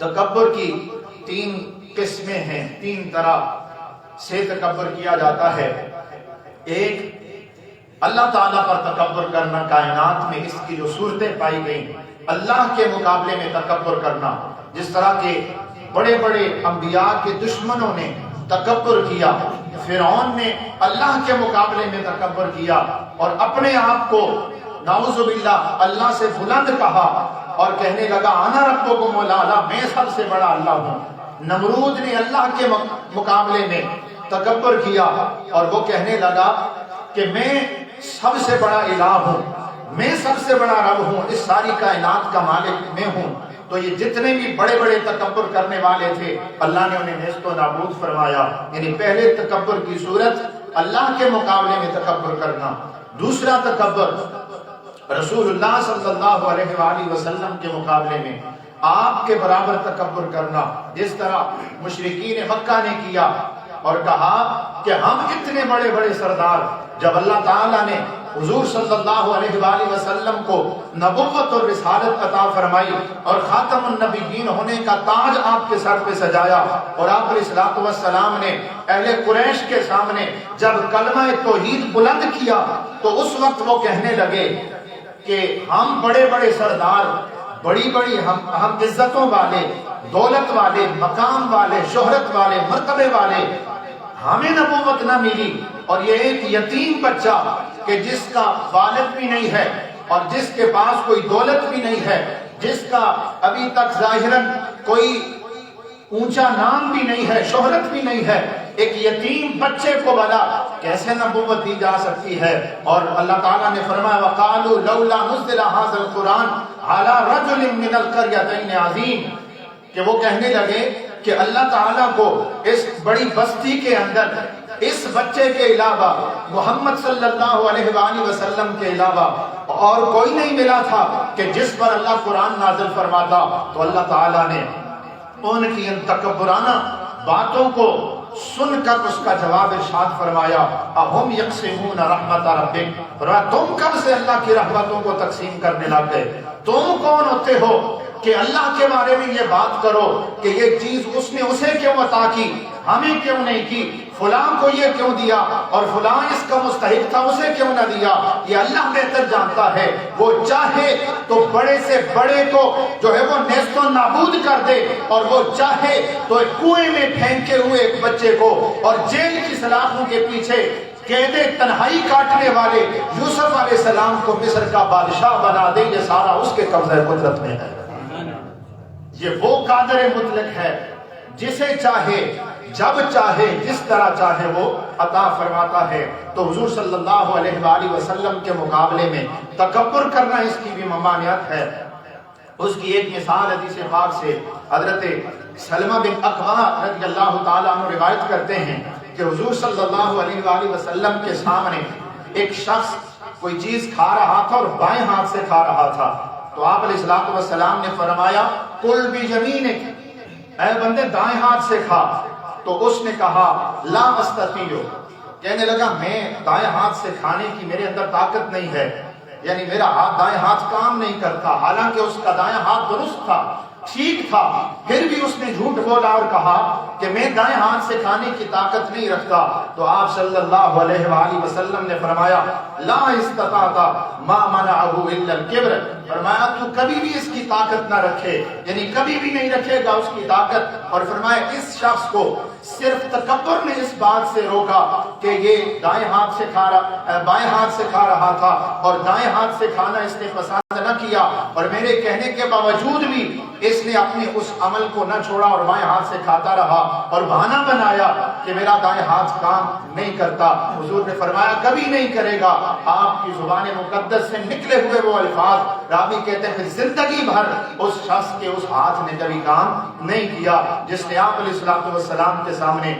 تکبر کی تین قسمیں ہیں، تین طرح سے تکبر کیا جاتا ہے۔ ایک اللہ تعالیٰ پر تکبر کرنا، کائنات میں اس کی جو صورتیں پائی گئیں، اللہ کے مقابلے میں تکبر کرنا، جس طرح کے بڑے بڑے انبیاء کے دشمنوں نے تکبر کیا، فرعون نے اللہ کے مقابلے میں تکبر کیا اور اپنے آپ کو نعوذ باللہ اللہ سے بلند کہا اور کہنے لگا انا ربکم الاعلی، میں سب سے بڑا اللہ ہوں۔ نمرود نے اللہ کے مقابلے میں تکبر کیا اور وہ کہنے لگا کہ میں سب سے بڑا الہ ہوں، میں سب سے بڑا رب ہوں، اس ساری کائنات کا مالک میں ہوں۔ تو یہ جتنے بھی بڑے بڑے تکبر کرنے والے تھے اللہ نے انہیں نیست و نابود فرمایا۔ یعنی پہلے تکبر کی صورت اللہ کے مقابلے میں تکبر کرنا، دوسرا تکبر رسول اللہ صلی اللہ علیہ وآلہ وسلم کے مقابلے میں آپ کے برابر تکبر کرنا، جس طرح مشرکین مکہ نے کیا اور کہا کہ ہم اتنے بڑے بڑے سردار، جب اللہ تعالیٰ نے حضور صلی اللہ علیہ وآلہ وسلم کو نبوت اور رسالت عطا فرمائی اور خاتم النبیین ہونے کا تاج آپ کے سر پہ سجایا اور آپ علیہ الصلوۃ والسلام نے اہل قریش کے سامنے جب کلمہ توحید بلند کیا تو اس وقت وہ کہنے لگے کہ ہم بڑے بڑے سردار، بڑی بڑی ہم عزتوں والے، دولت والے، مقام والے، شہرت والے، مرتبے والے، ہمیں نبوت نہ ملی اور یہ ایک یتیم بچہ کہ جس کا والد بھی نہیں ہے اور جس کے پاس کوئی دولت بھی نہیں ہے، جس کا ابھی تک ظاہراً کوئی اونچا نام بھی نہیں ہے، شہرت بھی نہیں ہے، ایک یتیم بچے کو بلا کیسے نبوت دی جا سکتی ہے؟ اور اللہ تعالیٰ نے فرمایا وَقَالُوا لَوْلَا نُزِّلَ هَذَا الْقُرْآنُ عَلَى رَجُلٍ مِّنَ الْقَرْيَتَيْنِ عَظِيمٍ، کہ وہ کہنے لگے کہ اللہ تعالیٰ کو اس بڑی بستی کے اندر اس بچے کے علاوہ محمد صلی اللہ علیہ وآلہ وسلم کے علاوہ اور کوئی نہیں ملا تھا کہ جس پر اللہ قرآن نازل فرماتا۔ تو اللہ تعالیٰ نے ان کی ان تکبرانہ باتوں کو سن کر اس کا جواب ارشاد فرمایا اَهُمْ يَقْسِمُونَ رَحْمَتَ رَبِّكَ، فرمایا تم کب سے اللہ کی رحمتوں کو تقسیم کرنے لگ گئے؟ تم کون ہوتے ہو کہ اللہ کے بارے میں یہ بات کرو کہ یہ چیز اس نے اسے کیوں عطا کی، ہمیں کیوں نہیں کی، فلاں کو یہ کیوں دیا اور فلاں اس کا مستحق تھا اسے کیوں نہ دیا؟ یہ اللہ بہتر جانتا ہے، وہ چاہے تو بڑے سے بڑے کو جو ہے وہ نیست و نابود کر دے اور وہ چاہے تو ایک کنویں میں پھینکے ہوئے ایک بچے کو اور جیل کی سلاخوں کے پیچھے قید تنہائی کاٹنے والے یوسف علیہ السلام کو مصر کا بادشاہ بنا دے، یہ سارا اس کے قبضہ قدرت میں ہے۔ یہ وہ قادر مطلق ہے جسے چاہے جب چاہے جس طرح چاہے وہ عطا فرماتا ہے۔ تو حضور صلی اللہ علیہ وآلہ وسلم کے مقابلے میں تکبر کرنا اس کی بھی ممانعت ہے۔ اس کی ایک مثال حدیث پاک سے حضرت سلمہ بن اکوع رضی اللہ تعالیٰ عنہ روایت کرتے ہیں کہ حضور صلی اللہ علیہ وآلہ وسلم کے سامنے ایک شخص کوئی چیز کھا رہا تھا اور بائیں ہاتھ سے کھا رہا تھا، تو آپ علیہ الصلوۃ والسلام نے فرمایا کل بیمینک، اے بندے دائیں ہاتھ سے کھا۔ تو اس نے کہا لا استطیع، کہنے لگا میں دائیں ہاتھ سے کھانے کی میرے اندر طاقت نہیں ہے، یعنی میرا ہاتھ دائیں ہاتھ کام نہیں کرتا، حالانکہ اس کا دائیں ہاتھ درست تھا، ٹھیک تھا، پھر بھی اس نے جھوٹ بولا اور کہا کہ میں دائیں ہاتھ سے کھانے کی طاقت نہیں رکھتا۔ تو آپ صلی اللہ علیہ وآلہ وسلم نے فرمایا لا استطاعت ما منعه الا الكبر، فرمایا تو کبھی بھی اس کی طاقت نہ رکھے، یعنی کبھی بھی نہیں رکھے گا اس کی طاقت۔ اور فرمایا اس شخص کو صرف تکبر نے اس بات سے روکا کہ یہ دائیں ہاتھ سے بائیں ہاتھ سے کھا رہا تھا اور دائیں ہاتھ سے کھانا اس نے پسند نہ کیا، اور میرے کہنے کے باوجود بھی اس نے اپنے اس عمل کو نہ چھوڑا اور بائیں ہاتھ سے کھاتا رہا اور بہانہ بنایا کہ میرا دائیں ہاتھ کام نہیں کرتا۔ حضور نے فرمایا کبھی نہیں کرے گا۔ آپ کی زبان مقدس سے نکلے ہوئے وہ الفاظ راوی کہتے ہیں زندگی بھر اس شخص کے اس ہاتھ نے کبھی کام نہیں کیا جس نے آپ علیہ الصلوۃ والسلام کے سامنے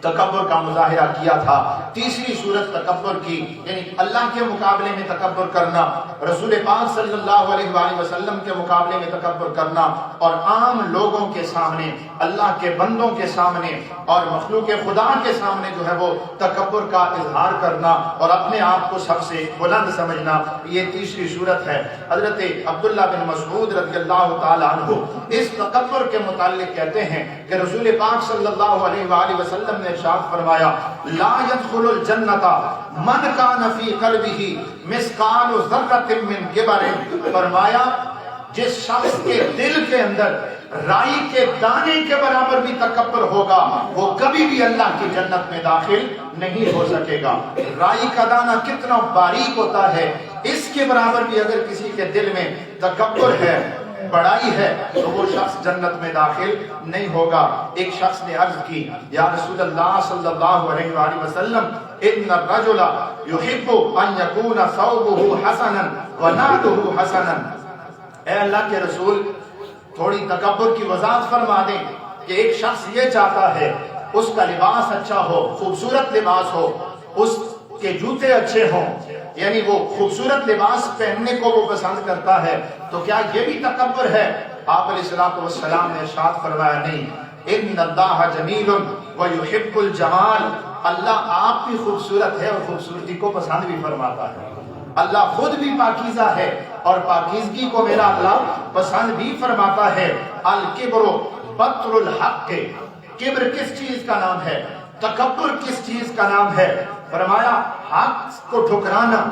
تکبر کا مظاہرہ کیا تھا۔ تیسری صورت تکبر کی یعنی اللہ کے مقابلے میں تکبر کرنا، رسول پاک صلی اللہ علیہ وآلہ وسلم کے مقابلے میں تکبر کرنا، اور عام لوگوں کے سامنے، اللہ کے بندوں کے سامنے اور مخلوق خدا کے سامنے جو ہے وہ تکبر کا اظہار کرنا اور اپنے آپ کو سب سے بلند سمجھنا، یہ تیسری صورت ہے۔ حضرت عبداللہ بن مسعود رضی اللہ تعالیٰ عنہ اس تکبر کے متعلق کہتے ہیں کہ رسول پاک صلی اللہ علیہ وآلہ وسلم نے ارشاد فرمایا لا يدخل الجنت من کان فی قلبہ مثقال ذرۃ من کبر، فرمایا جس شخص کے دل کے اندر رائی کے دانے کے برابر بھی تکبر ہوگا وہ کبھی بھی اللہ کی جنت میں داخل نہیں ہو سکے گا۔ رائی کا دانہ کتنا باریک ہوتا ہے، اس کے برابر بھی اگر کسی کے دل میں تکبر ہے، بڑائی ہے، تو وہ شخص جنت میں داخل نہیں ہوگا۔ ایک شخص نے عرض کی یا رسول اللہ صلی اللہ علیہ وآلہ وسلم ان الرجل يحب ان يكون ثوبه حسنا ونعله حسنا، اے اللہ کے رسول تھوڑی تکبر کی وضاحت فرما دیں کہ ایک شخص یہ چاہتا ہے اس کا لباس اچھا ہو، خوبصورت لباس ہو، اس کے جوتے اچھے ہوں، یعنی وہ خوبصورت لباس پہننے کو وہ پسند کرتا ہے، تو کیا یہ بھی تکبر ہے؟ آپ علیہ الصلوۃ والسلام نے ارشاد فرمایا نہیں، ان اللہ جمیل ویحب الجمال، اللہ آپ بھی خوبصورت ہے اور خوبصورتی کو پسند بھی فرماتا ہے۔ اللہ خود بھی پاکیزہ ہے اور پاکیزگی کو میرا اللہ پسند بھی فرماتا ہے۔ الکبر بطر الحق، کبر کس چیز کا نام ہے؟ تکبر کس چیز کا نام ہے؟ فرمایا حق کو ٹھکرانا،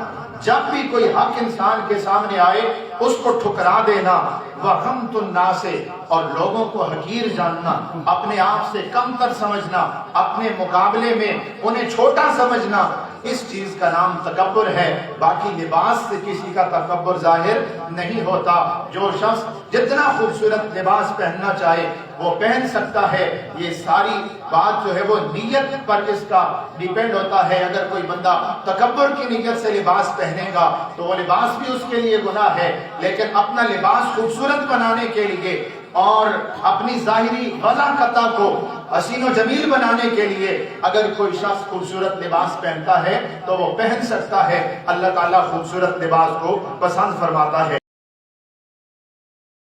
جب بھی کوئی حق انسان کے سامنے آئے اس کو ٹھکرا دینا، وَغَمْتُ النَّاسِ، اور لوگوں کو حقیر جاننا، اپنے آپ سے کم تر سمجھنا، اپنے مقابلے میں انہیں چھوٹا سمجھنا، اس چیز کا نام تکبر ہے۔ باقی لباس سے کسی کا تکبر ظاہر نہیں ہوتا۔ جو شخص جتنا خوبصورت لباس پہننا چاہے وہ پہن سکتا ہے، یہ ساری بات جو ہے وہ نیت پر اس کا ڈیپینڈ ہوتا ہے۔ اگر کوئی بندہ تکبر کی نیت سے لباس پہنے گا تو وہ لباس بھی اس کے لیے گناہ ہے، لیکن اپنا لباس خوبصورت بنانے کے لیے اور اپنی ظاہری وضاحت کو حسین و جمیل بنانے کے لیے اگر کوئی شخص خوبصورت لباس پہنتا ہے تو وہ پہن سکتا ہے۔ اللہ تعالیٰ خوبصورت لباس کو پسند فرماتا ہے۔